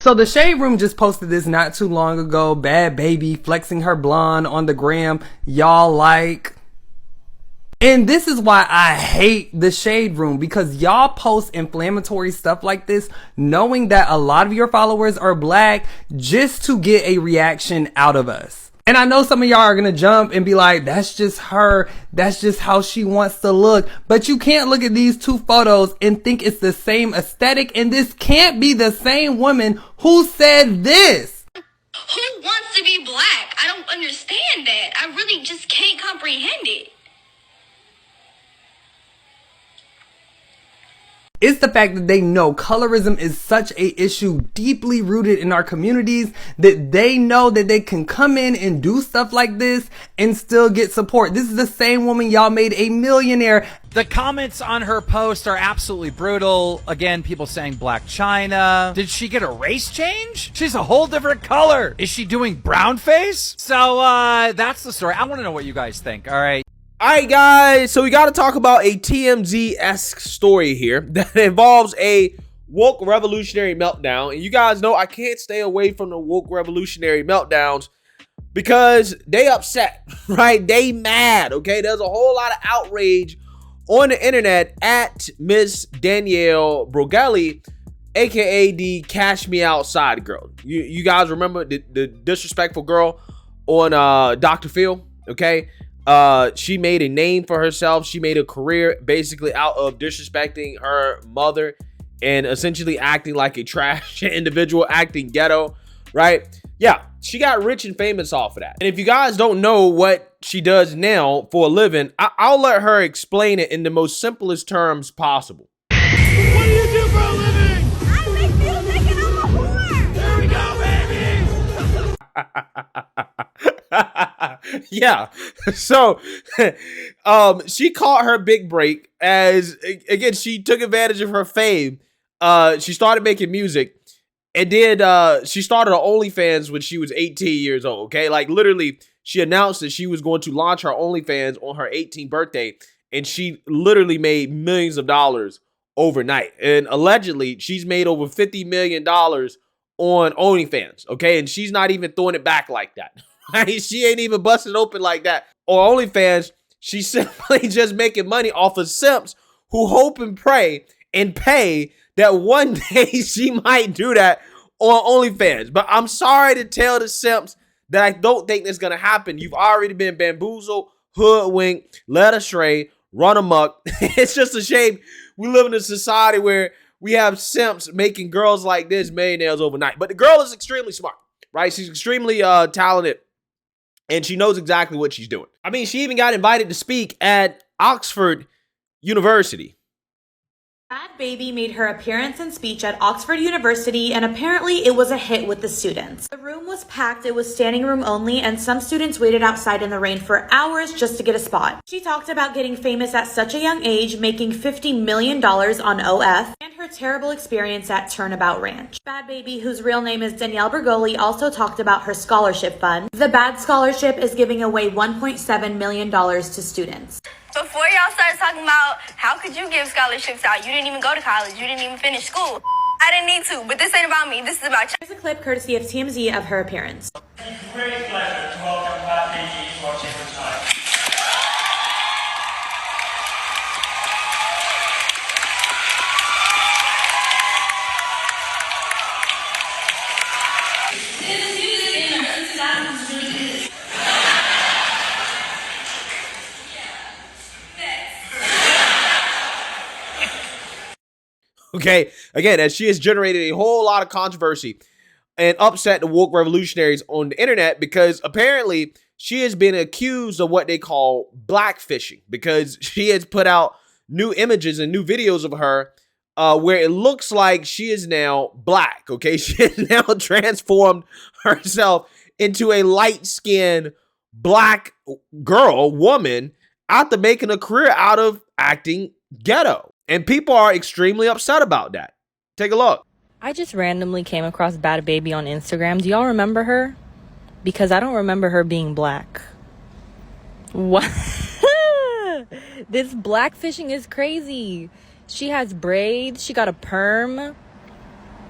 So the Shade Room just posted this not too long ago. Bhad Bhabie flexing her blonde on the gram. Y'all like. And this is why I hate the Shade Room, because y'all post inflammatory stuff like this knowing that a lot of your followers are black just to get a reaction out of us. And I know some of y'all are gonna jump and be like, that's just her, that's just how she wants to look. But you can't look at these two photos and think it's the same aesthetic, and this can't be the same woman who said this. Who wants to be black? I don't understand that. I really just can't comprehend it. It's the fact that they know colorism is such a issue deeply rooted in our communities that they know that they can come in and do stuff like this and still get support. This is the same woman y'all made a millionaire. The comments on her post are absolutely brutal. Again, people saying Black China. Did she get a race change? She's a whole different color. Is she doing brown face? So that's the story. I want to know what you guys think. All right. Alright guys, so we got to talk about a TMZ-esque story here that involves a woke revolutionary meltdown. And you guys know I can't stay away from the woke revolutionary meltdowns because they upset, right? They mad, okay? There's a whole lot of outrage on the internet at Miss Danielle Brogelli, aka the Cash Me Outside girl. You guys remember the disrespectful girl on Dr. Phil, okay? She made a name for herself. She made a career basically out of disrespecting her mother and essentially acting like a trash individual, acting ghetto, right? Yeah, she got rich and famous off of that. And if you guys don't know what she does now for a living, I'll let her explain it in the most simplest terms possible. What do you do for a living? I make music and I'm a whore. There we go, baby. Yeah, so she caught her big break as, again, she took advantage of her fame. She started making music, and then she started her OnlyFans when she was 18 years old, okay? Like, literally, she announced that she was going to launch her OnlyFans on her 18th birthday, and she literally made millions of dollars overnight. And allegedly, she's made over $50 million on OnlyFans, okay? And she's not even throwing it back like that. She ain't even busted open like that. On OnlyFans, she's simply just making money off of simps who hope and pray and pay that one day she might do that on OnlyFans. But I'm sorry to tell the simps that I don't think that's going to happen. You've already been bamboozled, hoodwinked, led astray, run amok. It's just a shame we live in a society where we have simps making girls like this millionaires overnight. But the girl is extremely smart, right? She's extremely talented. And she knows exactly what she's doing. I mean, she even got invited to speak at Oxford University. Bhad Bhabie made her appearance and speech at Oxford University, and apparently it was a hit with the students. The room was packed, it was standing room only, and some students waited outside in the rain for hours just to get a spot. She talked about getting famous at such a young age, making $50 million on OF, and her terrible experience at Turnabout Ranch. Bhad Bhabie, whose real name is Danielle Bergoli, also talked about her scholarship fund. The Bhad Scholarship is giving away $1.7 million to students. Before y'all start talking about how could you give scholarships out, you didn't even go to college, you didn't even finish school. I didn't need to, but this ain't about me, this is about you. Here's a clip courtesy of TMZ of her appearance. It's a great pleasure to welcome Bhad Bhabie to our chamber tonight. Okay, again, as she has generated a whole lot of controversy and upset the woke revolutionaries on the internet because apparently she has been accused of what they call blackfishing because she has put out new images and new videos of her where it looks like she is now black, okay? She has now transformed herself into a light-skinned black girl, woman, after making a career out of acting ghetto. And people are extremely upset about that. Take a look. I just randomly came across Bhad Bhabie on Instagram. Do y'all remember her? Because I don't remember her being black. What? This blackfishing is crazy. She has braids. She got a perm.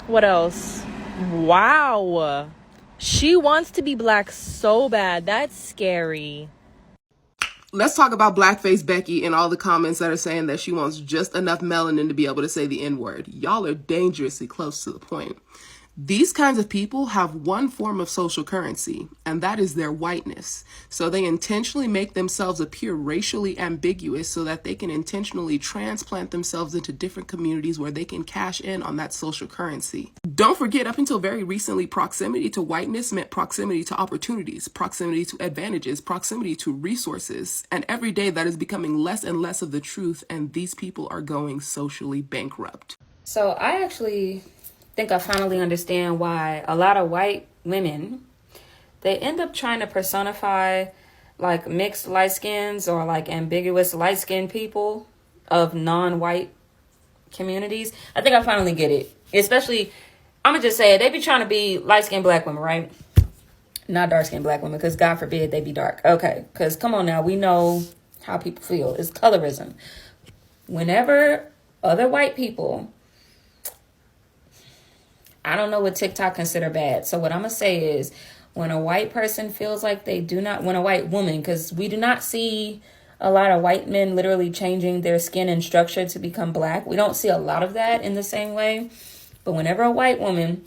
What else? Wow. She wants to be black so bad. That's scary. Let's talk about Blackface Becky and all the comments that are saying that she wants just enough melanin to be able to say the N-word. Y'all are dangerously close to the point. These kinds of people have one form of social currency, and that is their whiteness. So they intentionally make themselves appear racially ambiguous so that they can intentionally transplant themselves into different communities where they can cash in on that social currency. Don't forget, up until very recently, proximity to whiteness meant proximity to opportunities, proximity to advantages, proximity to resources. And every day that is becoming less and less of the truth, and these people are going socially bankrupt. So I actually think I finally understand why a lot of white women, they end up trying to personify like mixed light skins or like ambiguous light skinned people of non-white communities. I think I finally get it. Especially, I'm gonna just say it, they be trying to be light skinned black women, right? Not dark skinned black women, because God forbid they be dark. Okay, because come on now, we know how people feel. It's colorism. Whenever other white people, I don't know what TikTok consider bad. So what I'm going to say is when a white person feels like they do not, when a white woman, because we do not see a lot of white men literally changing their skin and structure to become black. We don't see a lot of that in the same way. But whenever a white woman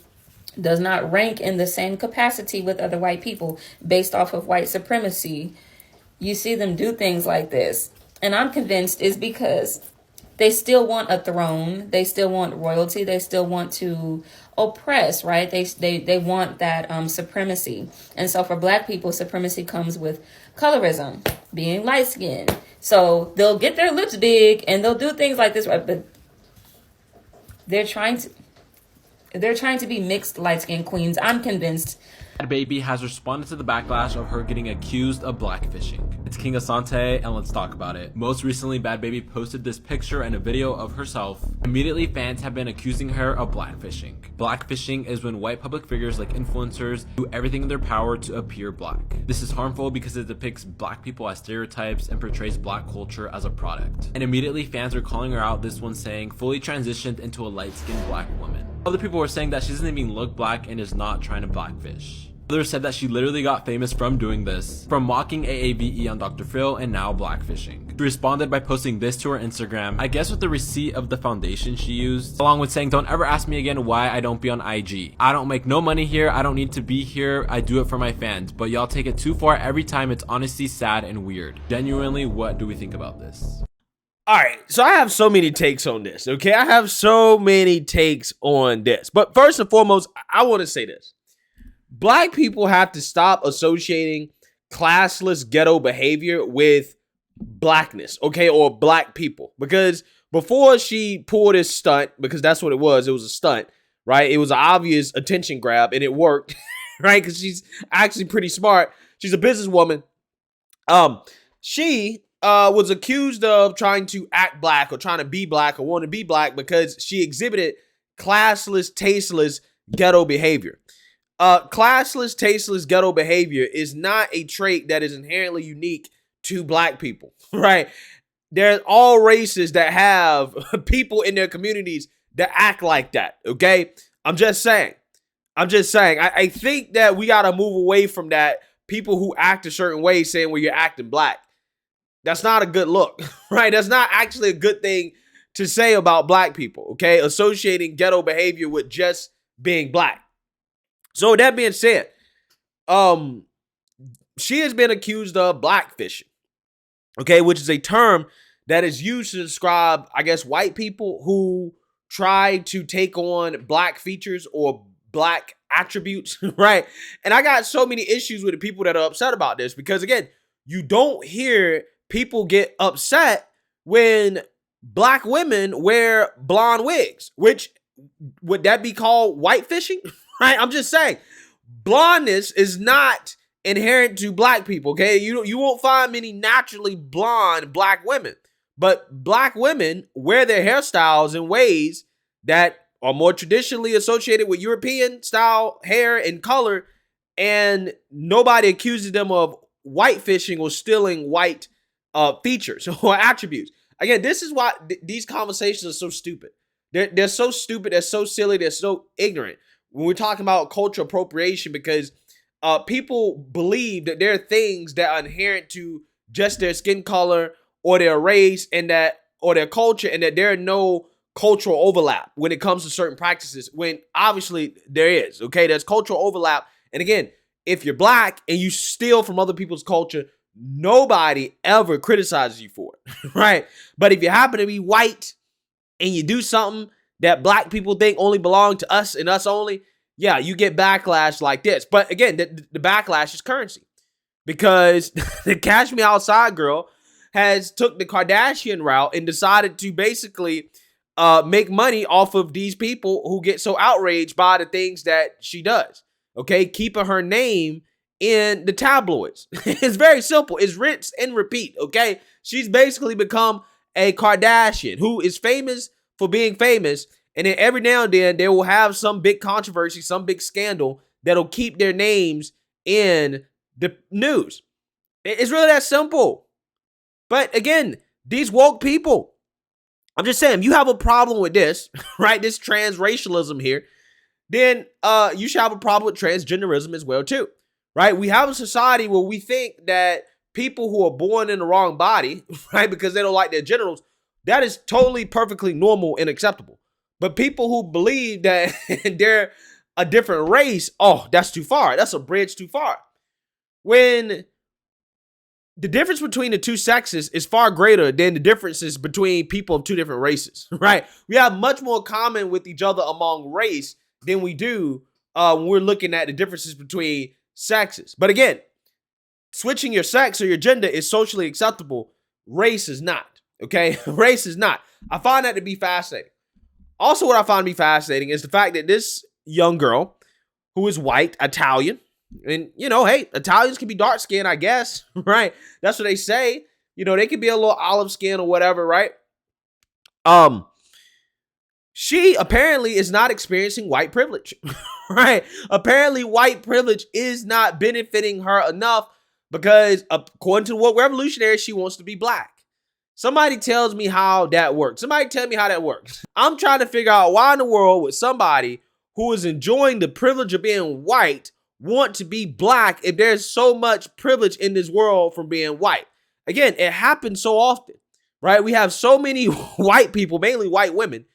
does not rank in the same capacity with other white people based off of white supremacy, you see them do things like this. And I'm convinced is because they still want a throne. They still want royalty. They still want to oppress, right? They want that supremacy. And so for black people, supremacy comes with colorism, being light skinned. So they'll get their lips big and they'll do things like this, right? But they're trying to be mixed light skinned queens. I'm convinced. Bhad Bhabie has responded to the backlash of her getting accused of blackfishing. It's King Asante, and let's talk about it. Most recently, Bhad Bhabie posted this picture and a video of herself. Immediately, fans have been accusing her of blackfishing. Blackfishing is when white public figures like influencers do everything in their power to appear black. This is harmful because it depicts black people as stereotypes and portrays black culture as a product. And immediately, fans are calling her out, this one saying, fully transitioned into a light-skinned black woman. Other people were saying that she doesn't even look black and is not trying to blackfish. Others said that she literally got famous from doing this, from mocking AAVE on Dr. Phil and now blackfishing. She responded by posting this to her Instagram, I guess with the receipt of the foundation she used, along with saying, don't ever ask me again why I don't be on IG. I don't make no money here, I don't need to be here, I do it for my fans, but y'all take it too far every time. It's honestly sad and weird. Genuinely, what do we think about this? All right, so I have so many takes on this, okay? I have so many takes on this. But first and foremost, I want to say this. Black people have to stop associating classless ghetto behavior with blackness, okay, or black people. Because before she pulled this stunt, because that's what it was a stunt, right? It was an obvious attention grab, and it worked, right? Because she's actually pretty smart. She's a businesswoman. She was accused of trying to act black or trying to be black or want to be black because she exhibited classless, tasteless ghetto behavior. Classless, tasteless ghetto behavior is not a trait that is inherently unique to black people, right? There's all races that have people in their communities that act like that, okay? I'm just saying. I think that we got to move away from that. People who act a certain way saying, well, you're acting black. That's not a good look, right? That's not actually a good thing to say about black people, okay? Associating ghetto behavior with just being black. So with that being said, she has been accused of blackfishing, okay, which is a term that is used to describe, I guess, white people who try to take on black features or black attributes, right? And I got so many issues with the people that are upset about this because, again, you don't hear people get upset when black women wear blonde wigs, which would that be called whitefishing? Right? I'm just saying, blondness is not inherent to black people, okay? You won't find many naturally blonde black women, but black women wear their hairstyles in ways that are more traditionally associated with European style hair and color, and nobody accuses them of whitefishing or stealing white features or attributes. Again, this is why these conversations are so stupid. They're so stupid, they're so silly, they're so ignorant. when we're talking about cultural appropriation, because people believe that there are things that are inherent to just their skin color or their race and that, or their culture, and that there are no cultural overlap when it comes to certain practices, when obviously there is. Okay, there's cultural overlap. And again, if you're black and you steal from other people's culture, nobody ever criticizes you for it, right? But if you happen to be white and you do something that black people think only belong to us and us only, yeah, you get backlash like this. But again, the backlash is currency, because the Cash Me Outside girl has took the Kardashian route and decided to basically make money off of these people who get so outraged by the things that she does. Okay, keeping her name in the tabloids. It's very simple. It's rinse and repeat. Okay, she's basically become a Kardashian who is famous for being famous, and then every now and then they will have some big controversy, some big scandal that'll keep their names in the news. It's really that simple. But again, these woke people, I'm just saying, you have a problem with this, right? This transracialism here, then you should have a problem with transgenderism as well too, right? We have a society where we think that people who are born in the wrong body, right, because they don't like their genitals, that is totally perfectly normal and acceptable. But people who believe that they're a different race, oh, that's too far. That's a bridge too far. When the difference between the two sexes is far greater than the differences between people of two different races, right? We have much more common with each other among race than we do when we're looking at the differences between sexes. But again, switching your sex or your gender is socially acceptable. Race is not, okay? Race is not. I find that to be fascinating. Also, what I find to be fascinating is the fact that this young girl who is white, Italian, and, you know, hey, Italians can be dark skinned, I guess, right? That's what they say. You know, they can be a little olive skin or whatever, right? She apparently is not experiencing white privilege, right? Apparently, white privilege is not benefiting her enough because, according to what revolutionary, she wants to be black. Somebody tells me how that works. Somebody tell me how that works. I'm trying to figure out why in the world would somebody who is enjoying the privilege of being white want to be black if there's so much privilege in this world from being white. Again, it happens so often, right? We have so many white people, mainly white women,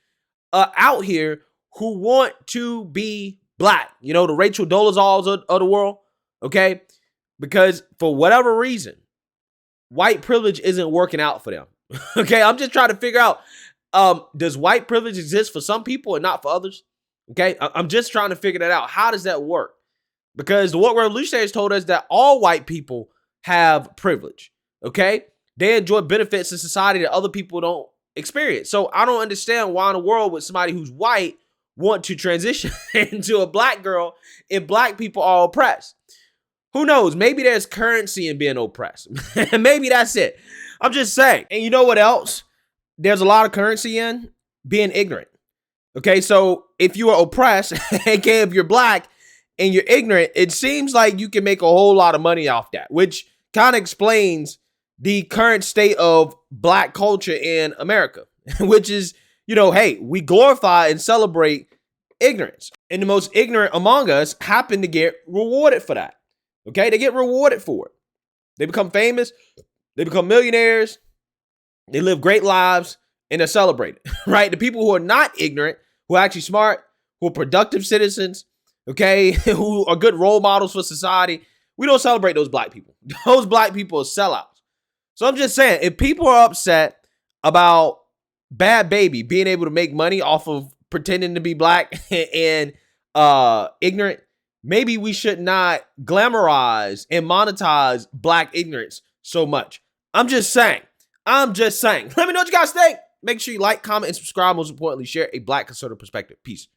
out here who want to be black. You know, the Rachel Dolezals of the world, okay? Because for whatever reason, white privilege isn't working out for them. Okay, I'm just trying to figure out, does white privilege exist for some people and not for others? Okay, I'm just trying to figure that out. How does that work? Because what revolutionaries told us that all white people have privilege, okay? They enjoy benefits in society that other people don't experience. So I don't understand why in the world would somebody who's white want to transition into a black girl if black people are oppressed. Who knows? Maybe there's currency in being oppressed. Maybe that's it. I'm just saying. And you know what else? There's a lot of currency in being ignorant. Okay, so if you are oppressed, aka if you're black and you're ignorant, it seems like you can make a whole lot of money off that, which kind of explains the current state of black culture in America, which is, you know, hey, we glorify and celebrate ignorance. And the most ignorant among us happen to get rewarded for that. Okay, they get rewarded for it. They become famous, they become millionaires, they live great lives, and they're celebrated, right? The people who are not ignorant, who are actually smart, who are productive citizens, okay, who are good role models for society, we don't celebrate those black people. Those black people are sellouts. So I'm just saying, if people are upset about Bhad Bhabie being able to make money off of pretending to be black and ignorant, maybe we should not glamorize and monetize black ignorance so much. I'm just saying. Let me know what you guys think. Make sure you like, comment, and subscribe. Most importantly, share a black conservative perspective. Peace.